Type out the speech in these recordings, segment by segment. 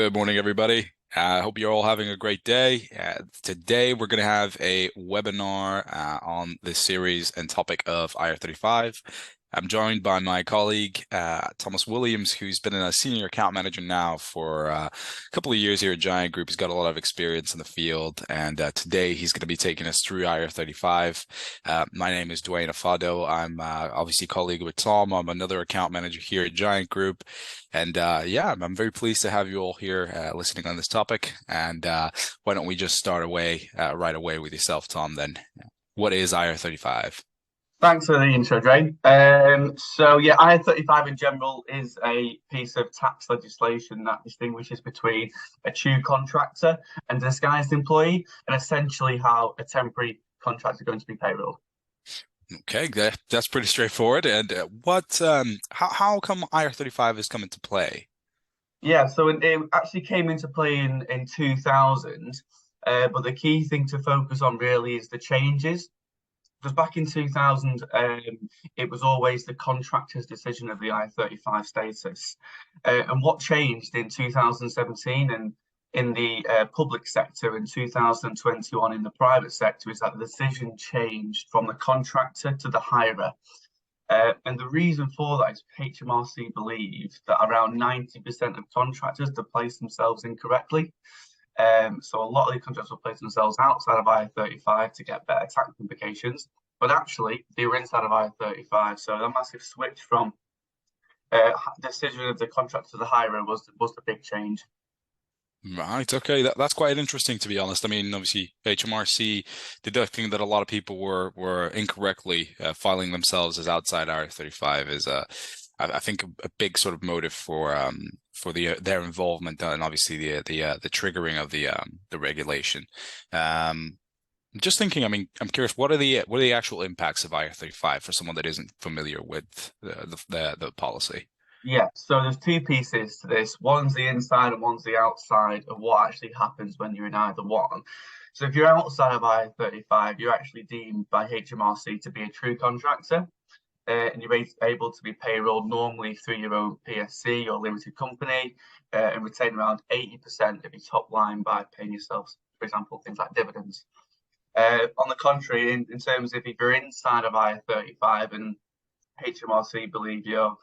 Good morning, everybody. I hope you're all having a great day. Today, we're going to have a webinar on this series and topic of IR35. I'm joined by my colleague, Thomas Williams, who's been a senior account manager now for a couple of years here at Giant Group. He's got a lot of experience in the field, and today he's going to be taking us through IR35. My name is Dwayne Afado. I'm obviously a colleague with Tom. I'm another account manager here at Giant Group. And yeah, I'm very pleased to have you all here listening on this topic. And why don't we just start right away with yourself, Tom, then? What is IR35? Thanks for the intro, Dre. Yeah, I-35 in general is a piece of tax legislation that distinguishes between a true contractor and a disguised employee, and essentially how a temporary contractor is going to be payroll. Okay, that's pretty straightforward. And how come IR35 has come into play? Yeah, so it actually came into play in 2000, but the key thing to focus on really is the changes. Because back in 2000, it was always the contractor's decision of the I-35 status. And what changed in 2017 and in the public sector in 2021 in the private sector is that the decision changed from the contractor to the hirer. And the reason for that is HMRC believes that around 90% of contractors place themselves incorrectly. So a lot of the contractors will place themselves outside of I-35 to get better tax implications, but actually they were inside of I-35. So the massive switch from decision of the contractor to the hirer was the big change. Right. Okay. That's quite interesting, to be honest. I mean, obviously, HMRC deducting that a lot of people were incorrectly filing themselves as outside IR35 is I think a big sort of motive for their involvement and obviously the triggering of the regulation. Just thinking, I mean, I'm curious, what are the actual impacts of IR35 for someone that isn't familiar with the policy? Yeah, so there's two pieces to this. One's the inside and one's the outside of what actually happens when you're in either one. So if you're outside of I-35, you're actually deemed by HMRC to be a true contractor. And you're able to be payrolled normally through your own PSC or limited company and retain around 80% of your top line by paying yourself, for example, things like dividends. On the contrary, in terms of if you're inside of I-35 and HMRC believe you're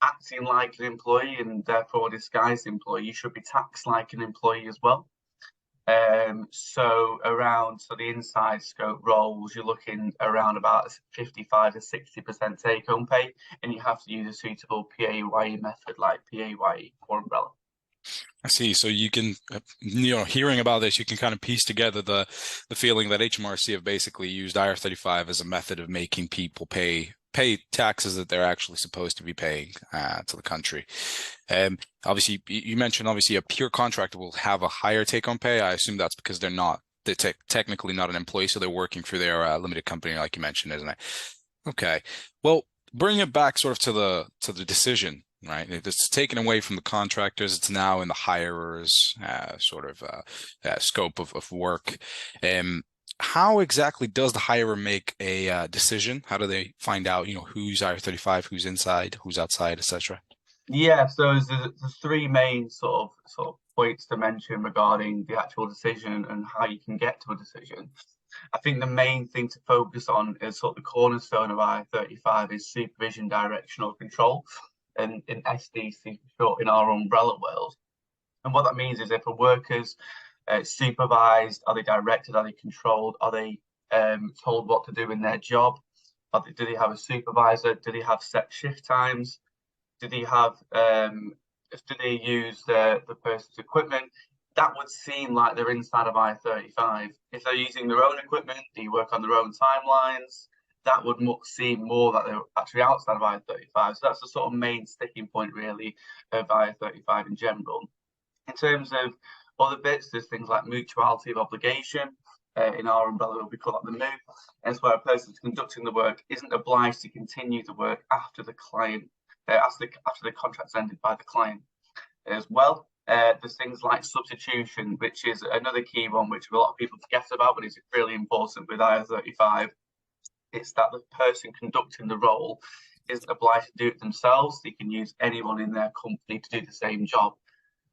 acting like an employee and therefore a disguised employee, you should be taxed like an employee as well. So the inside scope roles, you're looking around about 55 to 60% take home pay, and you have to use a suitable PAYE method like PAYE or umbrella. I see. So you can, hearing about this, you can kind of piece together the feeling that HMRC have basically used IR35 as a method of making people pay taxes that they're actually supposed to be paying to the country. Obviously, you mentioned obviously a pure contractor will have a higher take-home pay. I assume that's because they're technically not an employee, so they're working for their limited company, like you mentioned, isn't it? Okay. Well, bring it back sort of to the decision. Right, it's taken away from the contractors. It's now in the hirers' scope of work. How exactly does the hirer make a decision? How do they find out, who's IR35, who's inside, who's outside, etc.? Yeah, so there's three main sort of points to mention regarding the actual decision and how you can get to a decision. I think the main thing to focus on is sort of the cornerstone of I-35 is supervision, directional control, and in SDC for short in our umbrella world. And what that means is if a worker's supervised, are they directed, are they controlled, are they told what to do in their job? Do they have a supervisor? Do they have set shift times? Do they use the person's equipment? That would seem like they're inside of I-35. If they're using their own equipment, do you work on their own timelines? That would seem more that they're actually outside of I-35. So that's the sort of main sticking point, really, of I-35 in general. In terms of other bits, there's things like mutuality of obligation. In our umbrella, we call that the MOO. That's where a person conducting the work isn't obliged to continue the work after the client, after the contract's ended by the client. As well, there's things like substitution, which is another key one, which a lot of people forget about, but it's really important with IR35. It's that the person conducting the role isn't obliged to do it themselves. They can use anyone in their company to do the same job.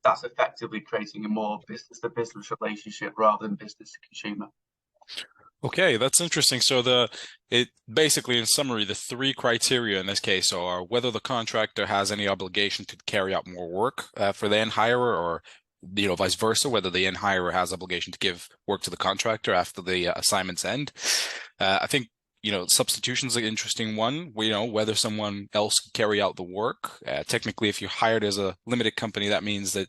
that's effectively creating a more business to business relationship rather than business to consumer. Okay, that's interesting. So it basically, in summary, the three criteria in this case are whether the contractor has any obligation to carry out more work for the end hirer, or vice versa, whether the end hirer has obligation to give work to the contractor after the assignment's end. I think substitution is an interesting one. Whether someone else can carry out the work. Technically, if you're hired as a limited company, that means that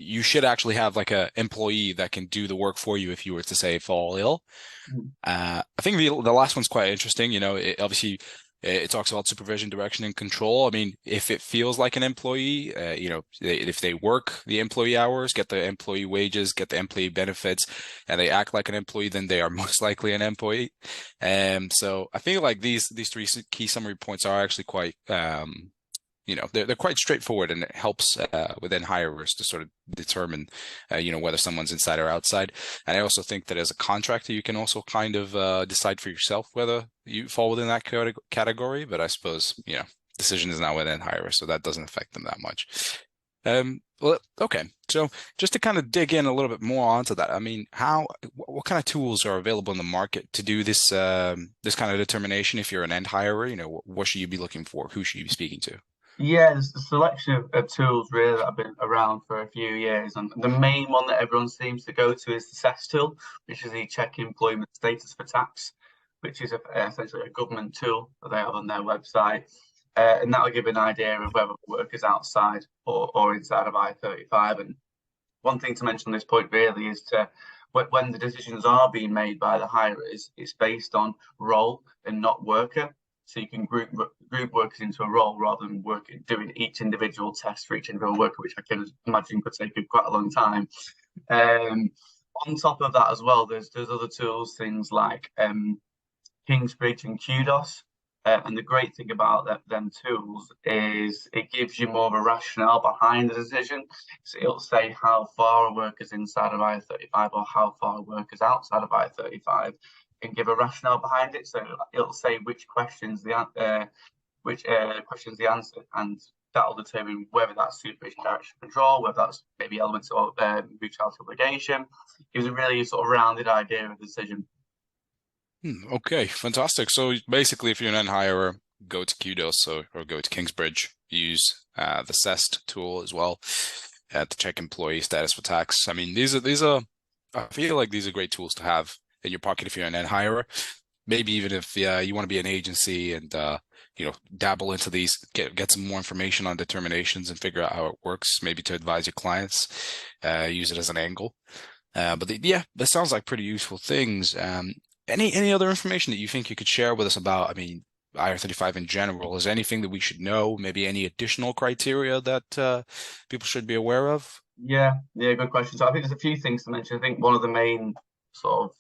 you should actually have like a employee that can do the work for you if you were to say fall ill. Mm. I think the last one's quite interesting. Obviously it talks about supervision, direction, and control. I mean, if it feels like an employee, if they work the employee hours, get the employee wages, get the employee benefits, and they act like an employee, then they are most likely an employee. So I feel like these three key summary points are actually quite they're quite straightforward, and it helps within hirers to sort of determine whether someone's inside or outside. And I also think that as a contractor, you can also kind of decide for yourself whether you fall within that category. But I suppose decision is not within hirers, so that doesn't affect them that much. Well, okay. So just to kind of dig in a little bit more onto that, I mean, what kind of tools are available in the market to do this this kind of determination? If you're an end hirer, what should you be looking for? Who should you be speaking to? Yeah, there's a selection of tools really that have been around for a few years, and the main one that everyone seems to go to is the CESS tool, which is the Check Employment Status for Tax, which is essentially a government tool that they have on their website, and that will give an idea of whether the work is outside or inside of I-35. And one thing to mention on this point really is when the decisions are being made by the hirers, it's based on role and not worker. So you can group workers into a role rather than doing each individual test for each individual worker, which I can imagine could take quite a long time. On top of that as well, there's other tools, things like Kingsbridge and Kudos. And the great thing about them tools is it gives you more of a rationale behind the decision. So it'll say how far a worker's inside of I-35 or how far a worker's outside of I-35, and give a rationale behind it. So it'll say which questions the answer, and that'll determine whether that's supervision, direction, control, whether that's maybe elements of mutuality obligation. Gives a really sort of rounded idea of the decision. Okay, fantastic. So basically, if you're an end hirer, go to Kudos or go to Kingsbridge. Use the CEST tool as well to check employee status for tax. I mean, these are I feel like these are great tools to have in your pocket if you're an end hirer. Maybe even if you want to be an agency and dabble into these, get some more information on determinations and figure out how it works. Maybe to advise your clients, use it as an angle. But yeah, that sounds like pretty useful things. Any other information that you think you could share with us about, I mean, IR35 in general? Is there anything that we should know? Maybe any additional criteria that people should be aware of? Yeah, good question. So I think there's a few things to mention. I think one of the main sort of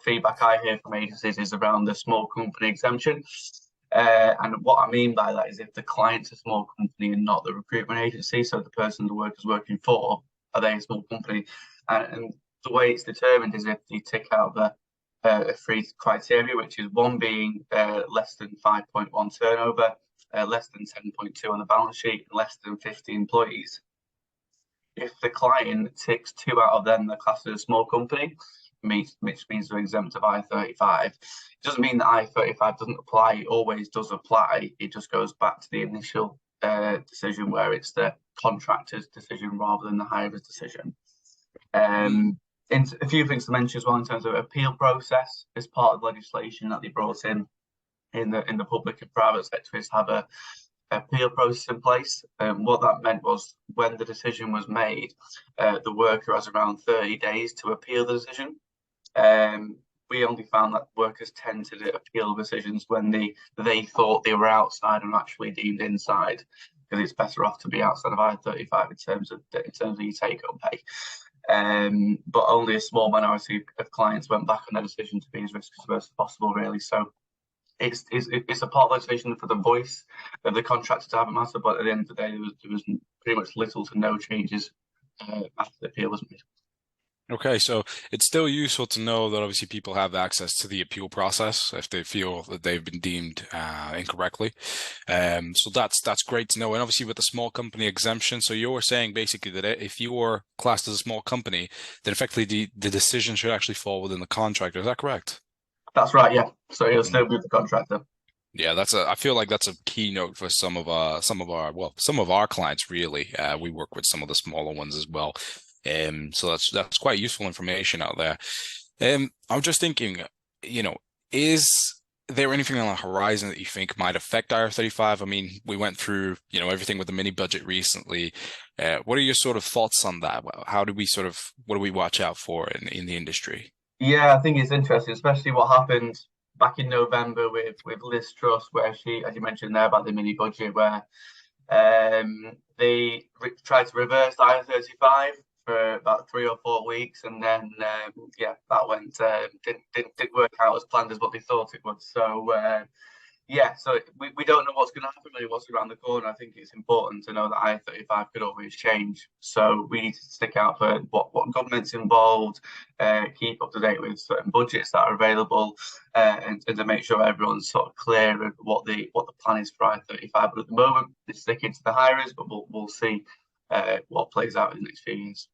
feedback I hear from agencies is around the small company exemption. And what I mean by that is if the client's a small company and not the recruitment agency, so the person the worker's working for, are they a small company? And the way it's determined is if you tick out the three criteria, which is one being less than 5.1 turnover, less than 10.2 on the balance sheet, and less than 50 employees. If the client ticks two out of them, they're classed as a small company, which means they're exempt of I-35. It doesn't mean that I-35 doesn't apply. It always does apply. It just goes back to the initial decision where it's the contractor's decision rather than the hirer's decision. A few things to mention as well in terms of appeal process as part of legislation that they brought in the public and private sector is to have a appeal process in place. What that meant was when the decision was made, the worker has around 30 days to appeal the decision. We only found that workers tend to appeal decisions when they thought they were outside and actually deemed inside, because it's better off to be outside of I-35 in terms of your take-home pay. But only a small minority of clients went back on their decision to be as risk averse as possible, really. So it's a part of legislation for the voice of the contractor to have a matter, but at the end of the day, there was pretty much little to no changes after the appeal was made. Okay, so it's still useful to know that obviously people have access to the appeal process if they feel that they've been deemed incorrectly. So that's great to know. And obviously with the small company exemption, so you're saying basically that if you're classed as a small company, then effectively the decision should actually fall within the contractor. Is that correct? That's right, yeah. So he'll Mm. still be the contractor. Yeah, I feel like that's a keynote for some of our clients really. We work with some of the smaller ones as well. So that's quite useful information out there. I'm just thinking, you know, is there anything on the horizon that you think might affect IR35? I mean, we went through, everything with the mini budget recently. What are your sort of thoughts on that? How do we what do we watch out for in the industry? Yeah, I think it's interesting, especially what happened back in November with Liz Truss, where she, as you mentioned there about the mini budget, where they tried to reverse IR35 for about 3 or 4 weeks, and then yeah, that went didn't work out as planned as what they thought it would. So yeah, so we don't know what's going to happen really, what's around the corner. I think it's important to know that I-35 could always change. So we need to stick out for what government's involved, keep up to date with certain budgets that are available, and to make sure everyone's sort of clear of what the plan is for I-35. But at the moment, they're sticking to the hires, but we'll see what plays out in the next few years.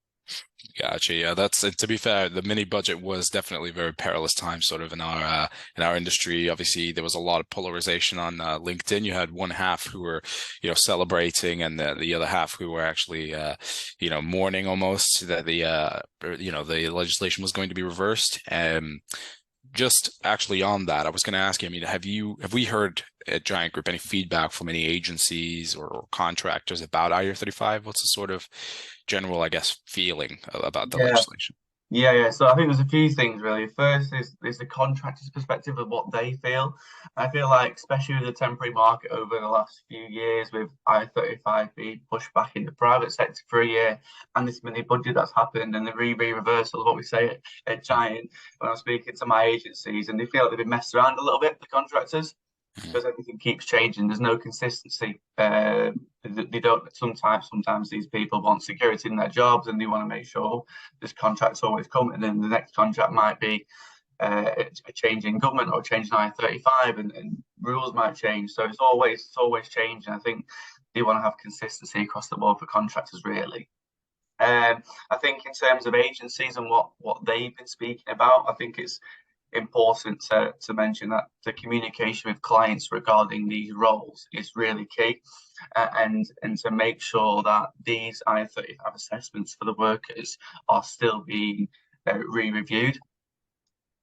Gotcha. Yeah, that's to be fair, the mini budget was definitely a very perilous time, sort of in our industry. Obviously, there was a lot of polarization on LinkedIn. You had one half who were, celebrating, and the other half who were actually, mourning almost that the legislation was going to be reversed. Just actually on that, I was going to ask you, I mean, have we heard at Giant Group any feedback from any agencies or contractors about IR35? What's the sort of general, I guess, feeling about the Yeah, legislation? yeah. So I think there's a few things really. First is the contractor's perspective of what they feel. I feel like, especially with the temporary market over the last few years, with I-35 being pushed back in the private sector for a year, and this mini budget that's happened, and the reversal of what we say at Giant, when I'm speaking to my agencies, and they feel like they've been messed around a little bit, the contractors, Mhm. because everything keeps changing. There's no consistency. They don't. Sometimes these people want security in their jobs, and they want to make sure this contract's always coming. And the next contract might be a change in government or a change in I-35, and rules might change. So it's always changing. I think they want to have consistency across the board for contractors, really. I think in terms of agencies and what they've been speaking about, I think it's important to mention that the communication with clients regarding these roles is really key, and to make sure that these I-35 assessments for the workers are still being re-reviewed.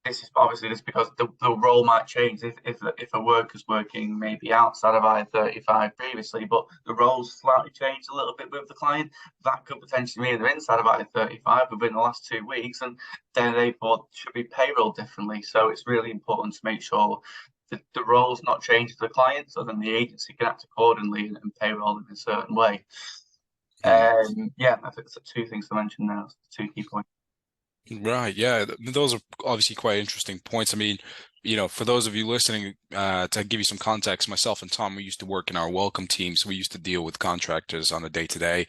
This is obviously just because the role might change if a worker's working maybe outside of I-35 previously, but the roles slightly changed a little bit with the client. That could potentially mean they're inside of I-35 within the last 2 weeks, and then therefore should be payrolled differently. So it's really important to make sure that the role's not changed to the client, so then the agency can act accordingly and payroll in a certain way. Mhm. Yeah, I think that's two things to mention now, two key points. Right. Yeah. Those are obviously quite interesting points. I mean, for those of you listening, to give you some context, myself and Tom, we used to work in our welcome team. So we used to deal with contractors on a day to day.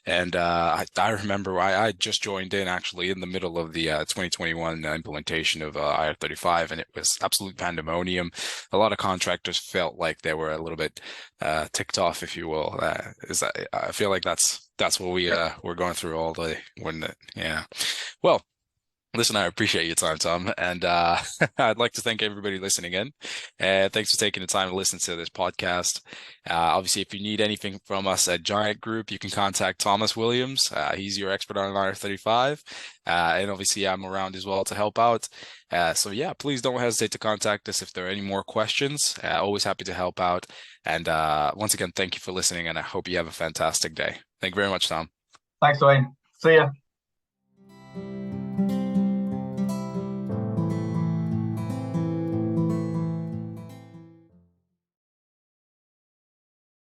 And I remember I just joined in actually in the middle of the 2021 implementation of IR35, and it was absolute pandemonium. A lot of contractors felt like they were a little bit ticked off, if you will. I feel like that's what we're going through all day yeah. Well, listen, I appreciate your time, Tom, and I'd like to thank everybody listening in. Thanks for taking the time to listen to this podcast. Obviously, if you need anything from us at Giant Group, you can contact Thomas Williams. He's your expert on IR35, and obviously, I'm around as well to help out. So yeah, please don't hesitate to contact us if there are any more questions. Always happy to help out. And once again, thank you for listening, and I hope you have a fantastic day. Thank you very much, Tom. Thanks, Dwayne. See ya.